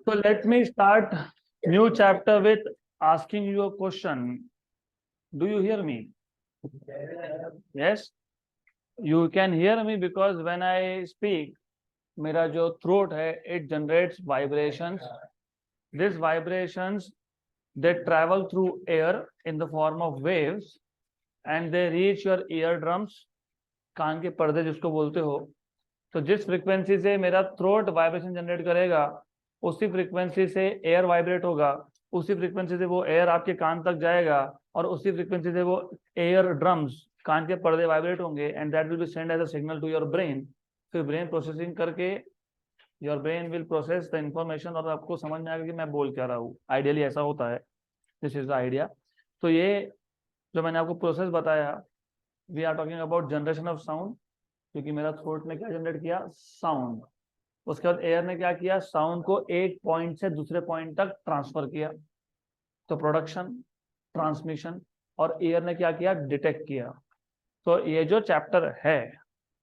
So let me start new chapter with asking you a question. Do you hear me? Yes? You can hear me because when I speak, मेरा जो throat है, it generates vibrations. These vibrations, they travel through air in the form of waves and they reach your eardrums, कान के पर्दे जिसको बोलते हो. तो जिस फ्रीक्वेंसी से मेरा थ्रोट वाइब्रेशन जनरेट करेगा उसी फ्रीक्वेंसी से एयर वाइब्रेट होगा, उसी फ्रीक्वेंसी से वो एयर आपके कान तक जाएगा और उसी फ्रीक्वेंसी से वो एयर ड्रम्स कान के पर्दे वाइब्रेट होंगे and that will be send as a signal to your brain. फिर ब्रेन प्रोसेसिंग करके your brain will process the information और आपको समझ में आएगा कि मैं बोल क्या रहा हूँ. आइडियली ऐसा होता है. This is the idea. तो ये जो मैंने आपको प्रोसेस बताया, we are talking about generation of sound, क्योंकि मेरा थ्रोट ने क्या जनरेट किया? साउंड. उसके बाद एयर ने क्या किया? साउंड को एक पॉइंट से दूसरे पॉइंट तक ट्रांसफर किया. तो प्रोडक्शन, ट्रांसमिशन और एयर ने क्या किया? डिटेक्ट किया. तो ये जो चैप्टर है,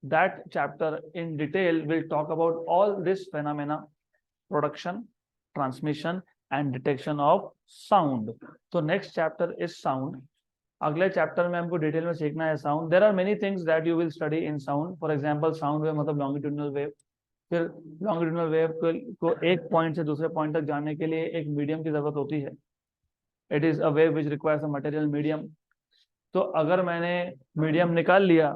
that chapter in detail will talk about all this phenomena, production, transmission and detection of sound. तो नेक्स्ट चैप्टर इज साउंड. अगले चैप्टर में हमको डिटेल में सीखना है sound. There are many things that you will study in sound. For example sound wave मतलब longitudinal wave. फिर longitudinal wave को एक पॉइंट से दूसरे पॉइंट तक जाने के लिए एक मीडियम की जरूरत होती है. It is a wave which requires a material medium. तो अगर मैंने मीडियम निकाल लिया,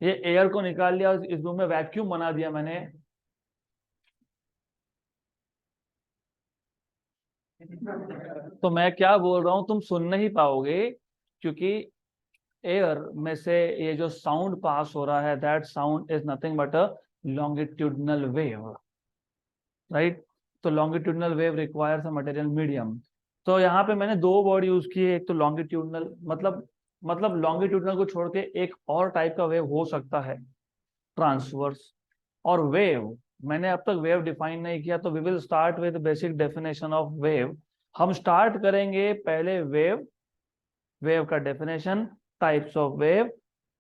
ये एयर को निकाल लिया, इस रूम में वैक्यूम बना दिया मैंने, तो मैं क्या बोल रहा हूं तुम सुन नहीं पाओगे, क्योंकि एयर में से ये जो साउंड पास हो रहा है, that sound is nothing but a longitudinal wave, right. तो longitudinal wave requires a material medium. तो यहाँ पे मैंने दो वर्ड यूज किए. एक तो लॉन्गिट्यूडिनल, मतलब लॉन्गिट्यूडिनल को छोड़ के एक और टाइप का वेव हो सकता है, ट्रांसवर्स. और वेव मैंने अब तक वेव डिफाइन नहीं किया, तो we will start with basic definition of wave. हम स्टार्ट करेंगे पहले वेव का definition, types of wave,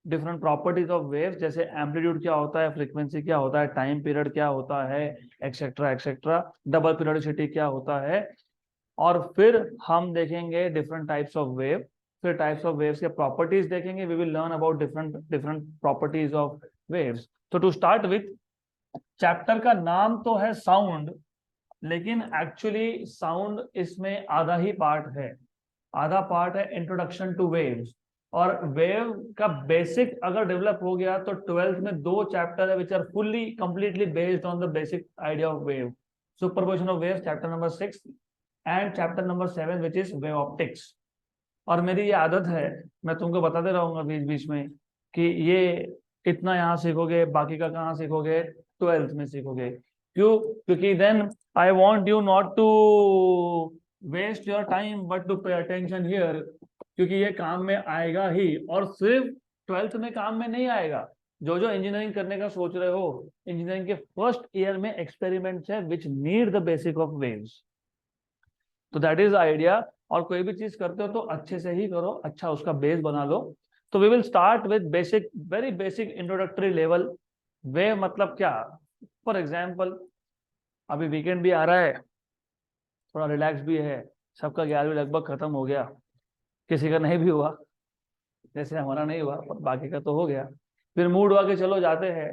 different properties of wave, जैसे एम्पलीट्यूड क्या होता है, फ्रीक्वेंसी क्या होता है, टाइम पीरियड क्या होता है, एक्सेट्रा एक्सेट्रा, डबल पीरियोडिसिटी क्या होता है. और फिर हम देखेंगे डिफरेंट टाइप्स ऑफ वेव. फिर टाइप्स ऑफ वेव्स के प्रॉपर्टीज देखेंगे. We will learn about different different properties of waves. तो टू स्टार्ट विथ, चैप्टर का नाम तो है साउंड, लेकिन एक्चुअली साउंड इसमें आधा ही पार्ट है. आधा पार्ट है इंट्रोडक्शन टू वेव्स. और वेव का बेसिक अगर डेवलप हो गया तो 12th में दो चैप्टर है which are fully completely based on the basic idea of wave. Superposition of waves chapter number 6 and chapter number 7 which is wave optics. और मेरी ये आदत है, मैं तुमको बताते रहूंगा बीच बीच में कि ये इतना यहाँ सीखोगे, बाकी का कहाँ सीखोगे? 12th में सीखोगे. क्यों? क्योंकि then I want you not to waste your time but to pay attention here, क्योंकि ये काम में आएगा ही. और सिर्फ 12th में काम में नहीं आएगा. जो जो इंजीनियरिंग करने का सोच रहे हो, इंजीनियरिंग के फर्स्ट ईयर में एक्सपेरिमेंट्स है which need the basic of waves. तो दैट इज आइडिया. और कोई भी चीज करते हो तो अच्छे से ही करो, अच्छा उसका बेस बना लो. तो we will start with basic, very basic introductory level. Wave मतलब क्या? फॉर एग्जाम्पल, अभी वीकेंड भी आ रहा है, थोड़ा रिलैक्स भी है, सबका 11वीं लगभग खत्म हो गया, किसी का नहीं भी हुआ, जैसे हमारा नहीं हुआ, पर बाकी का तो हो गया. फिर मूड हुआ कि चलो जाते हैं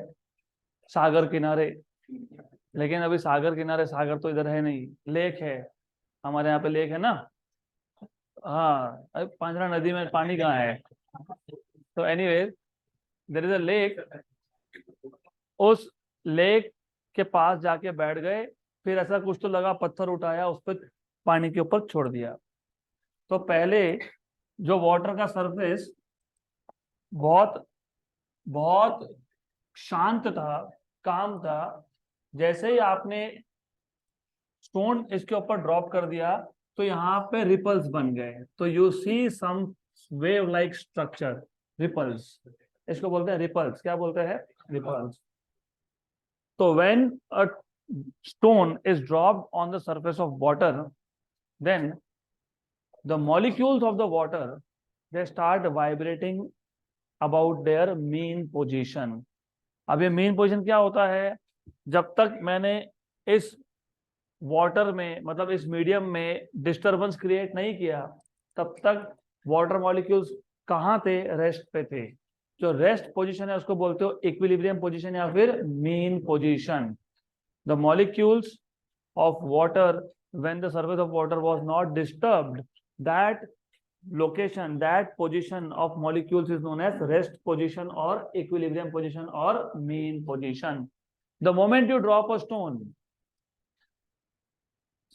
सागर किनारे. लेकिन अभी सागर किनारे, सागर तो इधर है नहीं, लेक है. हमारे यहाँ पे लेक है ना. हाँ, अरे पांजरा नदी में पानी कहाँ है? तो anyways, there is a lake. उस लेक के पास जाके बैठ गए, फिर ऐसा कुछ तो लगा, पत्थर उठाया, उस पर पानी के ऊपर छोड़ दिया. तो पहले जो वाटर का सरफेस बहुत बहुत शांत था, काम था. जैसे ही आपने स्टोन इसके ऊपर ड्रॉप कर दिया तो यहाँ पे रिपल्स बन गए. तो you see some wave like structure, ripples. इसको बोलते हैं रिपल्स. क्या बोलते हैं? रिपल्स. तो when a stone is dropped on the surface of water, then the molecules of the water, they start vibrating about their mean position. अब ये mean position क्या होता है? जब तक मैंने इस वाटर में मतलब इस मीडियम में डिस्टरबेंस क्रिएट नहीं किया, तब तक वाटर मॉलिक्यूल्स कहाँ थे? रेस्ट पे थे। जो रेस्ट पोजीशन है उसको बोलते हो इक्विलिब्रियम पोजीशन या फिर mean position. The molecules of water when the surface of water was not disturbed, that location, that position of molecules is known as rest position or equilibrium position or mean position. The moment you drop a stone,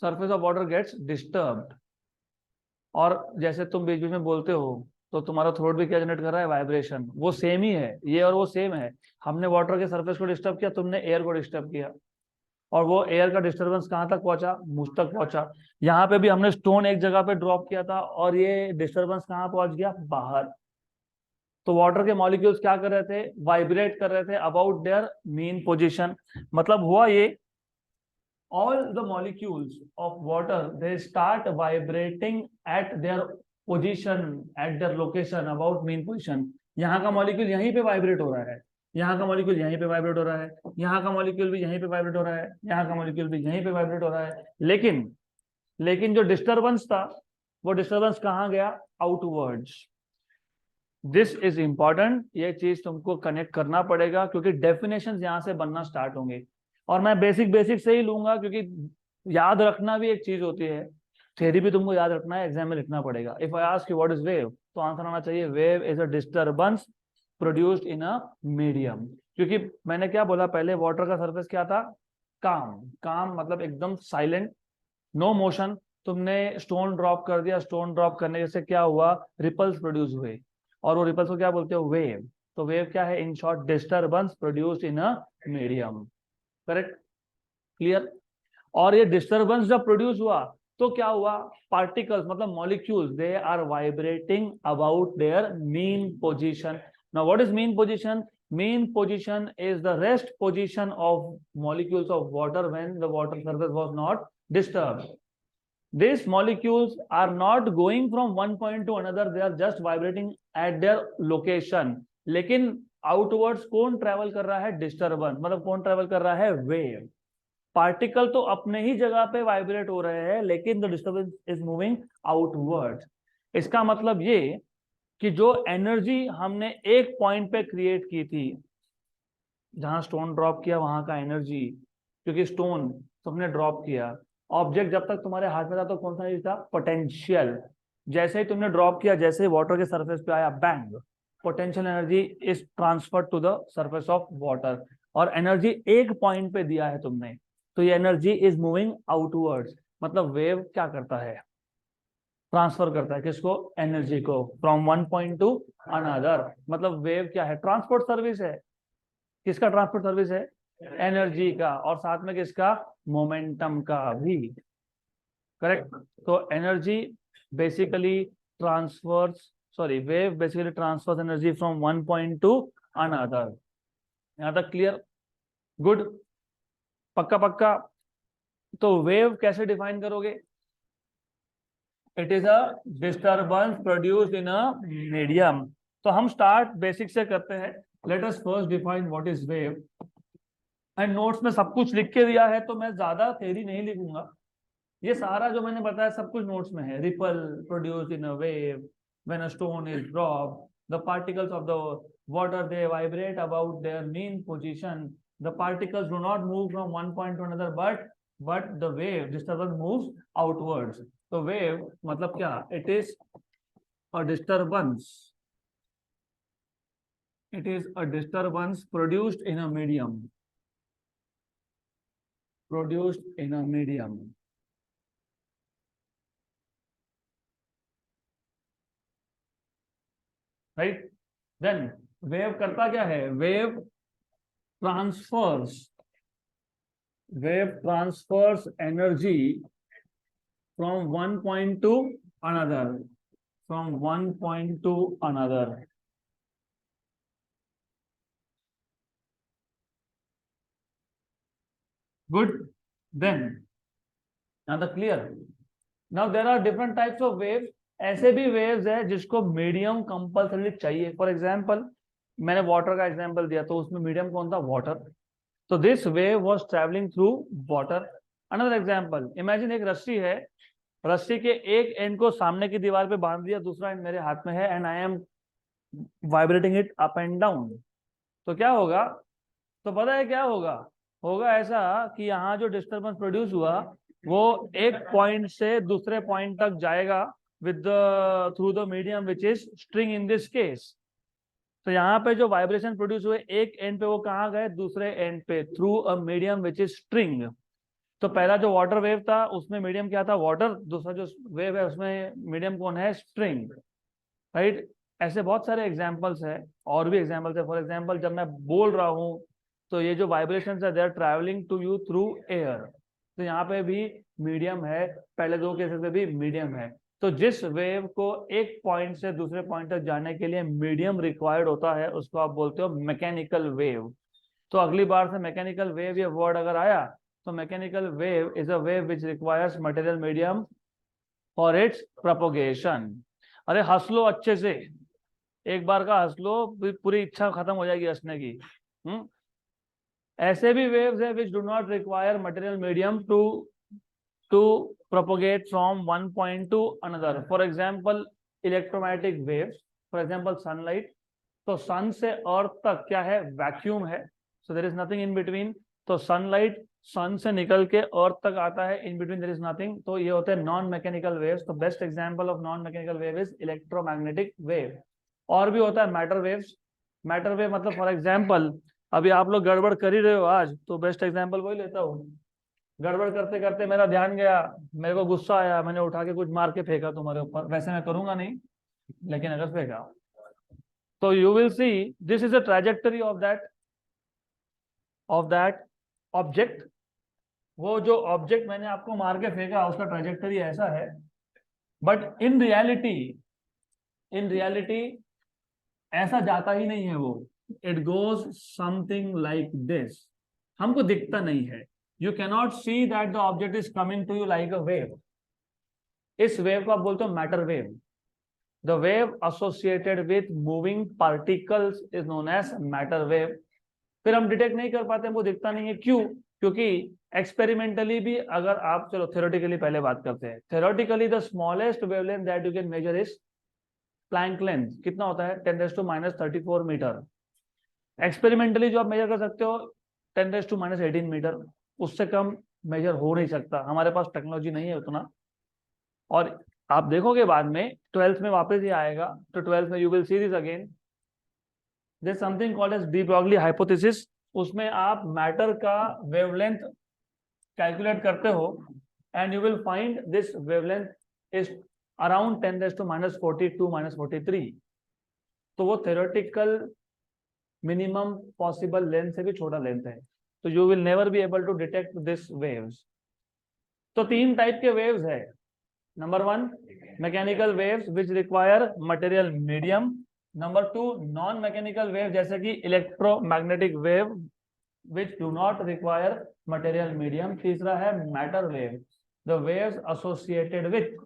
surface of water gets disturbed, और जैसे तुम बीच बीच में बोलते हो तो तुम्हारा throat भी क्या जनरेट कर रहा है? वाइब्रेशन। वो सेम ही है, ये और वो सेम है। हमने वाटर के सरफेस को डिस्टर्ब किया, तुमने एयर को डिस्टर्ब किया, और वो एयर का डिस्टरबेंस कहाँ तक पहुंचा? मुझ तक पहुंचा। यहाँ पे भी हमने स्टोन एक जगह पे ड्रॉप किया था और ये डिस्टरबेंस कहाँ पहुंच गया? बाहर। तो वाटर के मॉलिक्यूल्स क्या कर रहे थे? वाइब्रेट कर रहे थे अबाउट देयर मीन पोजीशन। मतलब हुआ ये, all the molecules of water they start vibrating at their position, at their location about mean position। यहाँ का मॉलिक्यूल यहीं पे वाइब्रेट हो रहा है, यहाँ का मॉलिक्यूल यहीं पे वाइब्रेट हो रहा है, यहाँ का मॉलिक्यूल भी यहीं पे वाइब्रेट हो रहा है, यहाँ का मॉलिक्यूल भी यहीं पे वाइब्रेट हो रहा है। लेकिन जो डिस्टरबेंस था वो डिस्टरबेंस कहाँ गया? आउटवर्ड्स। दिस इज इंपॉर्टेंट, ये चीज तुमको कनेक्ट करना पड़ेगा क्योंकि डेफिनेशंस यहाँ से बनना स्टार्ट होंगे। और मैं बेसिक से ही लूंगा क्योंकि याद रखना भी एक चीज होती है, थ्योरी भी तुमको याद रखना है, एग्जाम में लिखना पड़ेगा। If I ask you what is wave, तो आंसर आना चाहिए wave is a disturbance produced in a medium. क्योंकि मैंने क्या बोला पहले, वाटर का सरफेस क्या था? काम। काम मतलब एकदम साइलेंट, नो मोशन। तुमने स्टोन ड्रॉप कर दिया, स्टोन ड्रॉप करने से क्या हुआ? रिपल्स प्रोड्यूस हुए, और वो रिपल्स को क्या बोलते हो? वेव। तो वेव क्या है? In short disturbance produced in a medium. Correct? Clear? और ये डिस्टरबेंस जब प्रोड्यूस हुआ तो क्या हुआ? पार्टिकल्स मतलब molecules they are vibrating about their mean position. Now what is mean position? Mean position is the rest position of molecules of water when the water surface was not disturbed. These molecules are not going from one point to another, they are just vibrating at their location. लेकिन outwards कौन travel कर रहा है? disturbance। मतलब कौन travel कर रहा है? wave। पार्टिकल तो अपने ही जगह पे वाइब्रेट हो रहे हैं लेकिन the disturbance is moving outward. इसका मतलब ये कि जो एनर्जी हमने एक पॉइंट पे क्रिएट की थी, जहां स्टोन ड्रॉप किया वहां का एनर्जी, क्योंकि स्टोन तुमने ड्रॉप किया, ऑब्जेक्ट जब तक तुम्हारे हाथ में था तो कौन सा चीज था? पोटेंशियल। जैसे ही तुमने ड्रॉप किया, जैसे ही वाटर के सरफेस पे आया, bang, potential energy is transferred to the surface of water. और एनर्जी एक पॉइंट पे दिया है तुमने, तो ये एनर्जी इज मूविंग आउटवर्ड्स। मतलब वेव क्या करता है? ट्रांसफर करता है किसको? एनर्जी को, from one point to another. मतलब वेव क्या है? ट्रांसपोर्ट सर्विस है। किसका ट्रांसपोर्ट सर्विस है? एनर्जी का, और साथ में किसका? मोमेंटम का भी। करेक्ट? तो energy basically transfers, sorry, wave basically transfers energy from one point to another. यहां तक क्लियर? गुड, पक्का पक्का। तो वेव कैसे डिफाइन करोगे? It is a disturbance produced in a medium. तो हम स्टार्ट बेसिक से करते हैं। Let us first define what is wave. And notes में सब कुछ लिख के दिया है तो मैं ज्यादा थ्योरी नहीं लिखूंगा, ये सारा जो मैंने बताया सब कुछ नोट्स में है। Ripple produced in a wave when a stone is dropped, the particles of the water they vibrate about their mean position, the particles do not move from one point to another but the wave disturbance moves outwards. तो wave मतलब क्या? It is a disturbance, it is a disturbance produced in a medium, produced in a medium। Right? Then wave करता क्या है? Transfers wave transfers energy from one point to another, from one point to another. Good, then now the clear। now there are different types of waves। ऐसे भी waves है जिसको medium compulsory चाहिए। For example मैंने water का example दिया, तो उसमें मीडियम कौन था? वाटर। तो this wave was travelling through water another example, imagine एक रस्सी है, रस्सी के एक एंड को सामने की दीवार पे बांध दिया, दूसरा एंड मेरे हाथ में है and I am vibrating it up and down. तो क्या होगा? तो पता है क्या होगा? होगा ऐसा कि यहाँ जो डिस्टरबेंस प्रोड्यूस हुआ वो एक पॉइंट से दूसरे पॉइंट तक जाएगा with the through the medium which is string in this case. तो यहाँ पे जो वाइब्रेशन प्रोड्यूस हुए एक एंड पे, वो कहाँ गए? दूसरे एंड पे, through a medium which is string. तो पहला जो वाटर वेव था उसमें मीडियम क्या था? वाटर। दूसरा जो वेव है उसमें मीडियम कौन है? String, right. ऐसे बहुत सारे एग्जाम्पल्स है, और भी एग्जाम्पल्स है। फॉर एग्जाम्पल, जब मैं बोल रहा हूँ तो ये जो वाइब्रेशन है they are travelling to you through air, तो यहाँ पे भी मीडियम है, पहले दो केसेस में भी मीडियम है। तो जिस वेव को एक पॉइंट से दूसरे पॉइंट तक जाने के लिए मीडियम रिक्वायर्ड होता है उसको आप बोलते हो मैकेनिकल वेव। तो अगली बार से मैकेनिकल वेव ये वर्ड अगर आया तो mechanical wave is a wave which requires material medium for its propagation. अरे हंस लो अच्छे से, एक बार का हंस लो, पूरी इच्छा खत्म हो जाएगी हंसने की। ऐसे भी वेव्स है which do not require material medium to propagate from one point to another. For example, electromagnetic waves, for example sunlight। तो सन से अर्थ तक क्या है? वैक्यूम है, so there is nothing in between. तो सनलाइट सन से निकल के अर्थ तक आता है, in between there is nothing. तो ये होते हैं नॉन मैकेनिकल वेव्स। तो best example of non mechanical wave is electromagnetic wave. और भी होता है मैटर वेव्स। मैटर वेव मतलब फॉर एग्जांपल अभी आप लोग गड़बड़ कर ही रहे हो आज, तो बेस्ट एग्जांपल वही लेता हूँ। गड़बड़ करते करते मेरा ध्यान गया, मेरे को गुस्सा आया, मैंने उठा के कुछ मार के फेंका तुम्हारे ऊपर। वैसे मैं करूंगा नहीं, लेकिन अगर फेंका तो you will see this is a trajectory of that object. वो जो ऑब्जेक्ट मैंने आपको मार के फेंका उसका ट्रैजेक्टरी ऐसा है, बट इन रियलिटी ऐसा जाता ही नहीं है वो। It goes something like this. हमको दिखता नहीं है। You cannot see that the object is coming to you like a wave. इस वेव को आप बोलते हो matter wave. The wave associated with moving particles is known as matter wave. फिर हम डिटेक्ट नहीं कर पाते, हमको दिखता नहीं है। क्यों? क्योंकि एक्सपेरिमेंटली भी अगर आप, चलो थ्योरेटिकली पहले बात करते हैं। Theoretically the smallest wavelength that you can measure is Planck length. कितना होता है? 10⁻⁻34 मीटर। एक्सपेरिमेंटली जो आप मेजर कर सकते हो 10⁻18 मीटर। उससे कम मेजर हो नहीं सकता, हमारे पास टेक्नोलॉजी नहीं है उतना। और आप देखोगे बाद में ट्वेल्थ में वापस ही आएगा, तो ट्वेल्थ में you will see this again. There something called as de Broglie hypothesis. उसमें आप मैटर का वेवलेंथ कैलकुलेट करते हो and you will find this wavelength is around 10⁻42 -43। तो वो थ्योरेटिकल मिनिमम पॉसिबल लेंथ से भी छोटा लेंथ है। तो you will never be able to detect this waves. तो तीन टाइप के वेव्स है। Number one, mechanical waves which require material medium. Number two, non mechanical wave जैसे कि electromagnetic wave which do not require material medium. तीसरा है matter wave, the waves associated with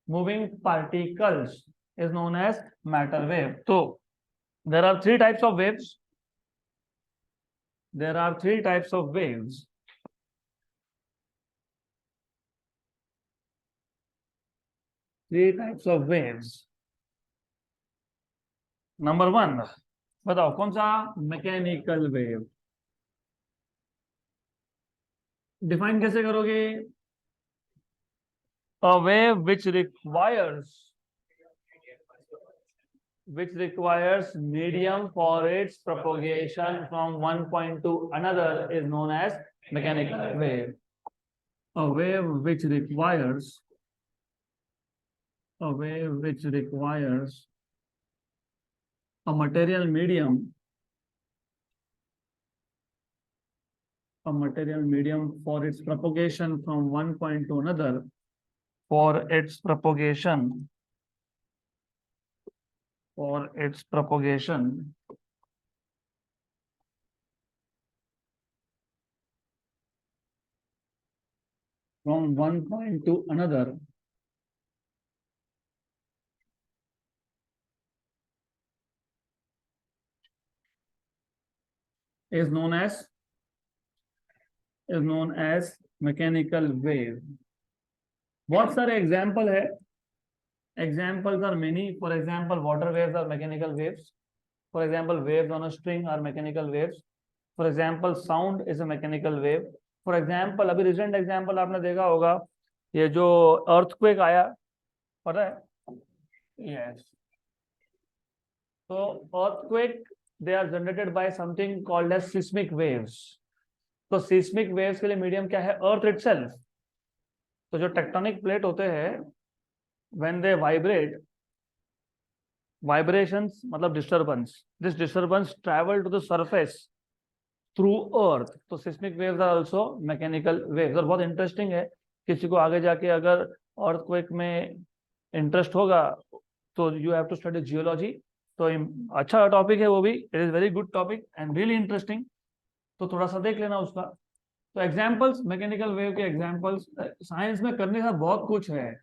moving particles is known as matter wave. तो there are three types of waves. There are three types of waves. Three types of waves. Number one, बताओ कौन सा? Mechanical wave. Define कैसे करोगे? A wave which requires medium for its propagation from one point to another is known as mechanical wave. A wave which requires a material medium for its propagation from one point to another, for its propagation from one point to another is known as mechanical wave. बहुत सारे example है, examples are many. For example, water waves are mechanical waves. For example, waves on a string are mechanical waves. For example, sound is a mechanical wave. For example, अभी recent example आपने देखा होगा, ये जो earthquake आया, पता है? Yes. So earthquake, they are generated by something called as seismic waves. तो seismic waves के लिए medium क्या है? Earth itself. तो जो tectonic plate होते हैं, when they vibrate, vibrations मतलब disturbance, this disturbance travel to the surface through earth. तो seismic waves are also mechanical waves. और बहुत इंटरेस्टिंग है, किसी को आगे जाके अगर earthquake में इंटरेस्ट होगा तो you have to study geology. तो अच्छा टॉपिक है वो भी, it is very good topic and really interesting, तो थोड़ा सा देख लेना उसका। तो एग्जांपल्स, मैकेनिकल वेव के एग्जांपल्स, साइंस में करने का बहुत कुछ है,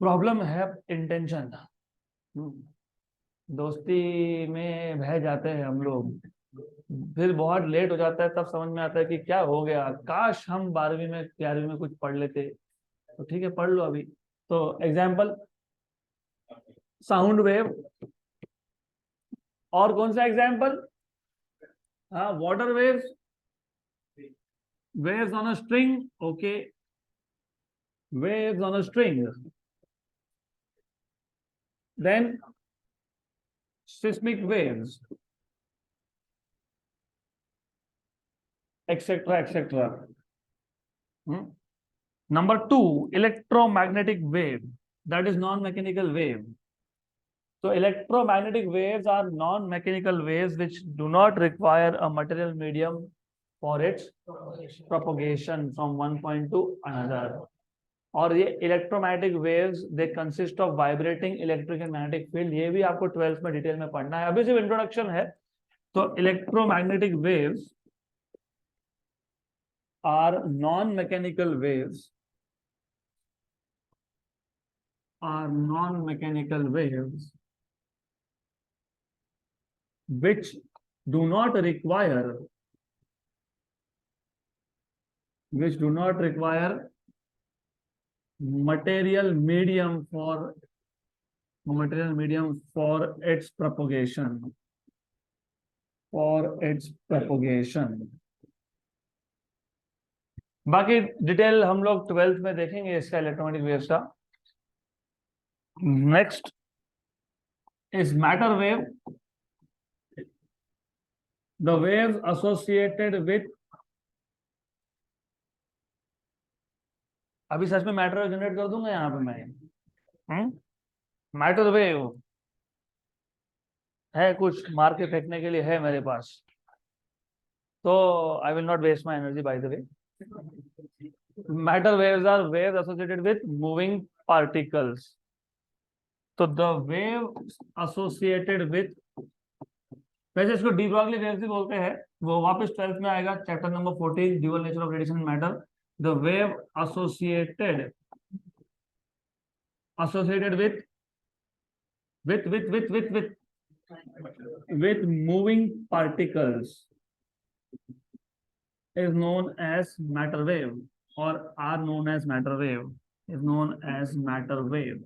प्रॉब्लम है इंटेंशन। दोस्ती में बह जाते हैं हम लोग, फिर बहुत लेट हो जाता है, तब समझ में आता है कि क्या हो गया, काश हम 12वीं में 11वीं में कुछ पढ़ लेते। तो ठीक है, पढ़ लो अभी। तो एग्जाम्पल, साउंड वेव। और कौन सा एग्जाम्पल? हाँ, water waves, waves on a string, okay, waves on a string, then seismic waves, etc., etc. Number 2, electromagnetic wave, that is non-mechanical wave. So electromagnetic waves are non-mechanical waves which do not require a material medium for its propagation from one point to another. और ये electromagnetic waves they consist of vibrating electric and magnetic field, ये भी आपको 12th में detail में पढ़ना है, अभी सिर्फ इंट्रोडक्शन है। तो electromagnetic waves are non mechanical waves, are non mechanical waves which do not require material medium for its propagation, बाकी डिटेल हम लोग 12th में देखेंगे इसका, इलेक्ट्रोमैग्नेटिक वेव्स का। Next is matter wave, the waves associated with, अभी सच में matter wave generate कर दूंगा यहाँ पे मैं। मैटर वेव है, कुछ मार के फेंकने के लिए है मेरे पास, तो I will not waste my energy by the way. Matter waves are waves associated with moving particles. तो द वेव एसोसिएटेड विथ, वैसे इसको डी ब्रॉगली वेव्स भी बोलते हैं, वो वापस 12th में आएगा, chapter number 14, dual nature of radiation and matter. The wave associated with moving particles is known as matter wave, or are known as matter wave, is known as matter wave.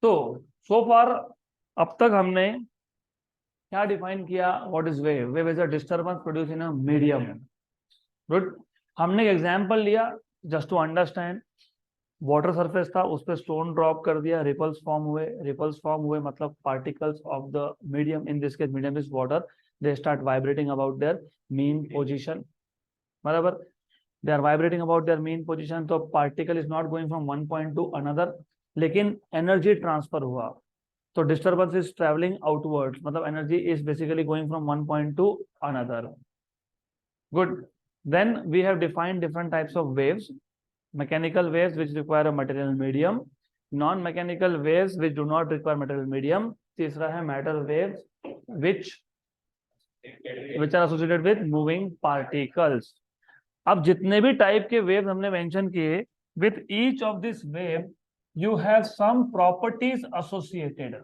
तो सो फार अब तक हमने क्या define किया? What is wave? Wave is a disturbance produce in a medium. Good. हमने example लिया just to understand, water surface था, उस पर स्टोन ड्रॉप कर दिया, रिपल्स फॉर्म हुए मतलब particles of the medium, in this case medium is water, they start vibrating about their mean position, बराबर, they are vibrating about their mean position. तो particle is not going from one point to another, लेकिन energy transfer हुआ, तो disturbance is travelling outwards, मतलब energy is basically going from one point to another. Good. Then we have defined different types of waves: mechanical waves which require a material medium, non-mechanical waves which do not require material medium, तीसरा है matter waves which are associated with moving particles। अब जितने भी type के wave हमने mention किए, with each of this wave you have some properties associated।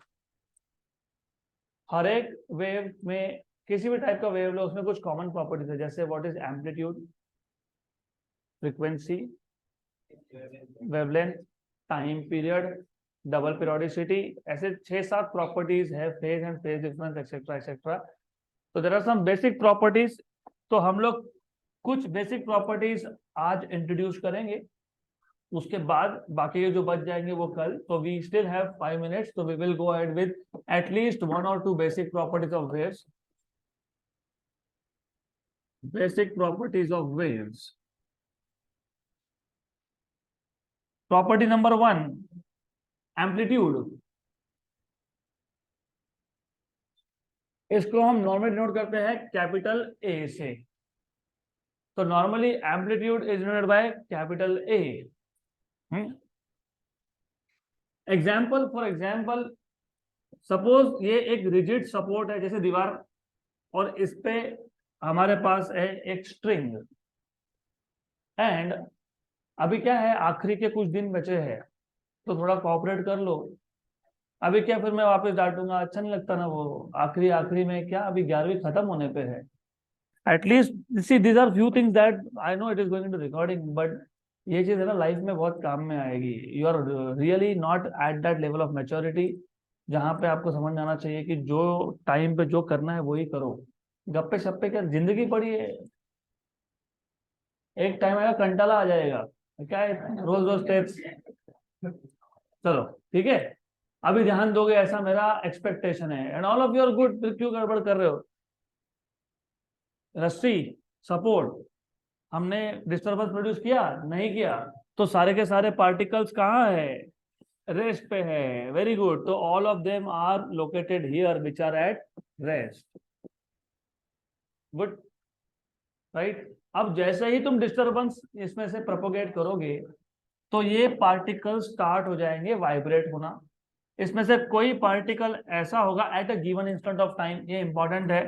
हर एक wave में किसी भी टाइप का वेव लो, उसमें कुछ कॉमन प्रॉपर्टीज है, जैसे what is amplitude, frequency, wavelength, time period, double periodicity, ऐसे 6-7 प्रॉपर्टीज है, phase and phase difference etcetera etcetera. तो there are some basic properties. तो हम लोग कुछ बेसिक प्रॉपर्टीज आज इंट्रोड्यूस करेंगे, उसके बाद बाकी के जो बच जाएंगे वो कल। तो वी स्टिल हैव 5 मिनट्स, तो we will go ahead with at least 1 or 2 basic properties of waves. Basic properties of waves. Property number 1, amplitude. इसको हम नॉर्मली नोट करते हैं कैपिटल ए से। तो normally amplitude is denoted by capital A. Example, for example, suppose ये एक rigid support है जैसे दीवार, और इस पे हमारे पास है एक स्ट्रिंग, एंड अभी क्या है, आखिरी के कुछ दिन बचे हैं, तो थोड़ा कोऑपरेट कर लो। अभी क्या, फिर मैं वापस डांटूंगा, अच्छा नहीं लगता ना वो, आखिरी आखिरी में क्या, अभी 11वीं खत्म होने पे है। At least see these are few things that I know it is going to recording, but ये चीज है ना लाइफ में बहुत काम में आएगी। You are really not at that level of maturity जहाँ पे आपको समझ में आना चाहिए कि जो टाइम पे जो करना है वही करो। गप्पे शप्पे क्या, जिंदगी पड़ी है, एक टाइम आएगा कंटाला आ जाएगा, क्या है रोज रोज टेप्स। चलो ठीक है, अभी ध्यान दोगे ऐसा मेरा एक्सपेक्टेशन है, and all of you are good. फिर क्यों गड़बड़ कर रहे हो? रस्सी, सपोर्ट, हमने डिस्टर्बेंस प्रोड्यूस किया? नहीं किया। तो सारे के सारे पार्टिकल्स कहाँ है? रेस्ट पे है। Very good. तो all of them are located here which are at rest. Good, right. अब जैसे ही तुम डिस्टर्बेंस इसमें से प्रोपोगेट करोगे, तो ये पार्टिकल स्टार्ट हो जाएंगे वाइब्रेट होना। इसमें से कोई पार्टिकल ऐसा होगा at a given instant of time, ये इंपॉर्टेंट है।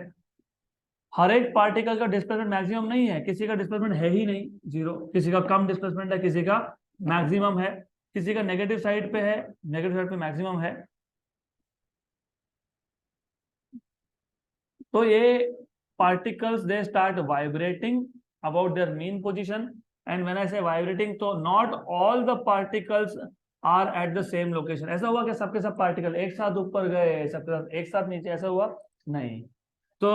हर एक पार्टिकल का डिस्प्लेसमेंट मैक्सिमम नहीं है, किसी का डिस्प्लेसमेंट है ही नहीं, जीरो। किसी का कम डिस्प्लेसमेंट है, किसी का मैक्सिमम है, किसी का नेगेटिव साइड पे है, नेगेटिव साइड पे मैक्सिमम है। तो ये particles they start vibrating about their mean position, and when I say vibrating, तो not all the particles are at the same location। ऐसा हुआ कि सबके सब पार्टिकल एक साथ ऊपर गए, सबके साथ एक साथ नीचे, ऐसा हुआ नहीं। तो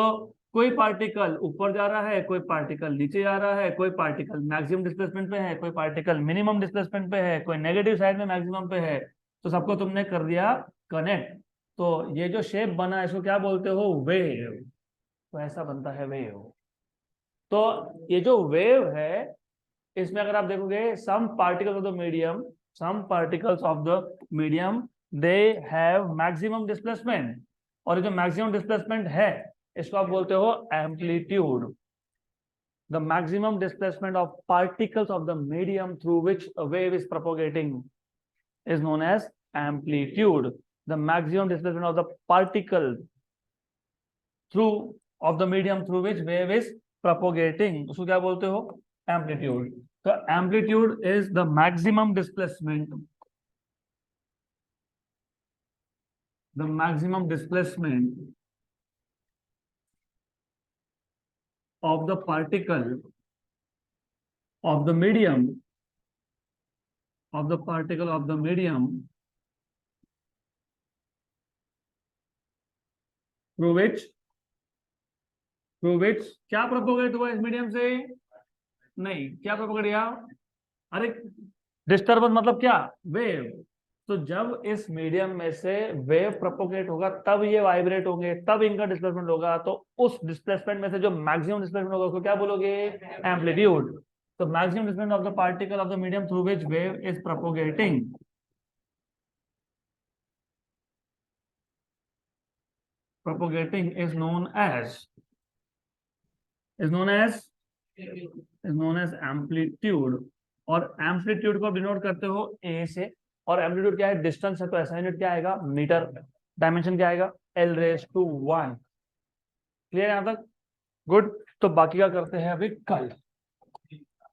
कोई पार्टिकल ऊपर जा रहा है, कोई पार्टिकल नीचे जा रहा है, कोई पार्टिकल मैक्सिमम डिस्प्लेसमेंट पे है, कोई पार्टिकल मिनिमम डिस्प्लेसमेंट पे है, कोई नेगेटिव साइड में मैक्सिमम पे है। तो सबको तुमने कर दिया कनेक्ट। तो ये जो शेप बना है इसको क्या बोलते हो? वेव। तो ऐसा बनता है वेव। तो ये जो वेव है, इसमें अगर आप देखोगे some particles of the medium, some particles of the medium they have maximum displacement, और ये जो मैक्सिमम डिस्प्लेसमेंट है इसको आप बोलते हो amplitude. The maximum displacement of particles of the medium through which a wave is propagating is known as amplitude. The maximum displacement of the particle through of the medium through which wave is propagating, उसको क्या बोलते हो? Amplitude. So amplitude is the maximum displacement, the maximum displacement of the particle of the medium, of the particle of the medium through which क्या propagate हुआ इस medium से? नहीं, क्या प्रोपोगेट किया? अरे डिस्टर्बेंस मतलब क्या? वेव। तो जब इस मीडियम में से वेव प्रोपोगेट होगा तब ये वाइब्रेट होंगे, तब इनका डिस्प्लेसमेंट होगा। तो उस डिस्प्लेसमेंट में से जो मैक्सिमम डिस्प्लेसमेंट होगा उसको क्या बोलोगे? एम्पलीट्यूड। तो maximum displacement of the particle of the medium through which wave is propagating, is known as amplitude. और एम्पलीट्यूड को आप डिनोट करते हो ए से, और एम्पलीट्यूड क्या है? डिस्टेंस है, तो ऐसा यूनिट क्या आएगा? मीटर। डायमेंशन क्या आएगा? L⁻⁴ क्लियर यहां तक? गुड। तो बाकी का करते हैं अभी कल।